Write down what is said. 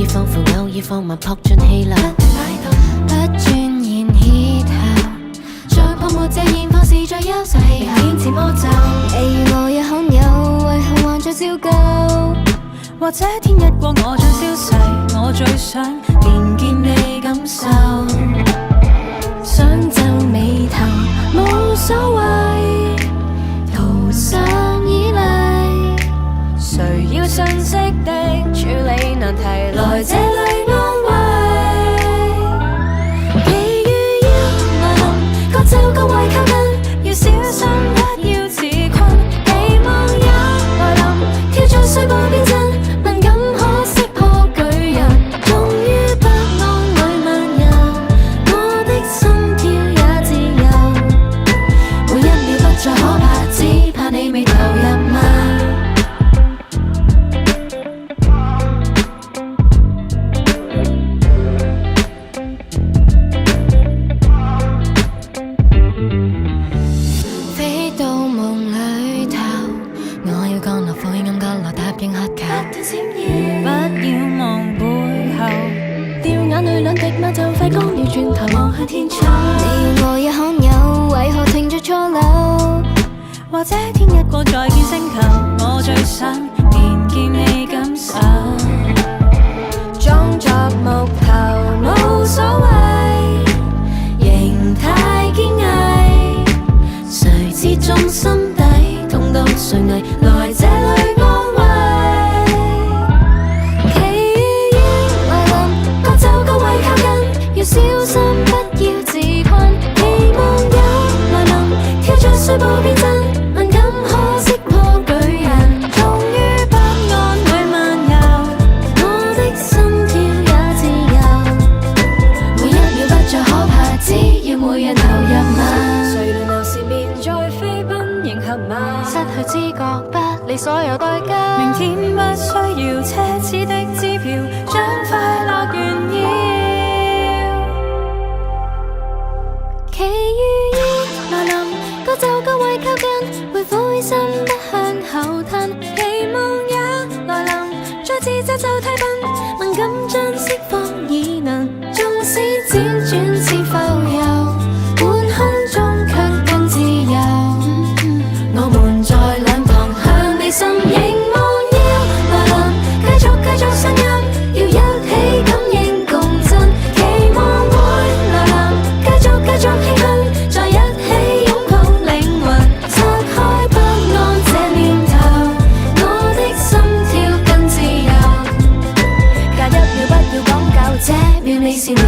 意仿佛偶爾放慢撲進氣流，不轉燃熱頭，在泡沫這現況是最優勢氣候。堅持魔咒，你與我也罕有，為何還在照舊？或者天一過我將消逝，我最想連見你感受。想皺眉頭無所謂，途上依賴，誰要信息的處理難題，來這裏安慰。奇遇要來臨，各就各位靠近，要小心不要自困。期望也來臨，跳進水波邊陣，敏感可識破巨人，終於不安裏漫遊，我的心跳也自由，每一秒不再可怕，只怕你未投入嗎？飛到夢裏頭，我要降落灰暗角落答應乞求，不要望背後，掉眼淚兩滴嘛就快乾了，轉頭望向天窗。你我也罕有，為何停在錯漏？或者天一過再見星球，我最想連見你感受。裝作木頭無所謂，形態堅毅，誰知中心底痛到垂危，來這裏安慰。奇遇要來臨，各就各位靠近，要小心不要自困。期望也來臨，跳進水波邊陣，敏感可識破巨人，終於不安會漫遊，我的心跳也自由，每一秒不再可怕，只要每日投入嗎？誰料鬧時便再飛奔迎合嗎？失去知覺，不理所有代價。明天不需要奢侈的支票，將快樂炫耀。奇遇要來臨，各就各位靠近，會灰心不向後退。期望也來臨，再自責就太笨，敏感將釋放已能，縱使輾轉似浮游，半空中卻更自由。我們在兩旁向你心凝望要來臨，繼續相約，要一起感應共振。期望會來臨，繼續興奮，在一起擁抱靈魂，拆開不安這念頭，我的心跳更自由。隔一秒不要講究，這秒你是暖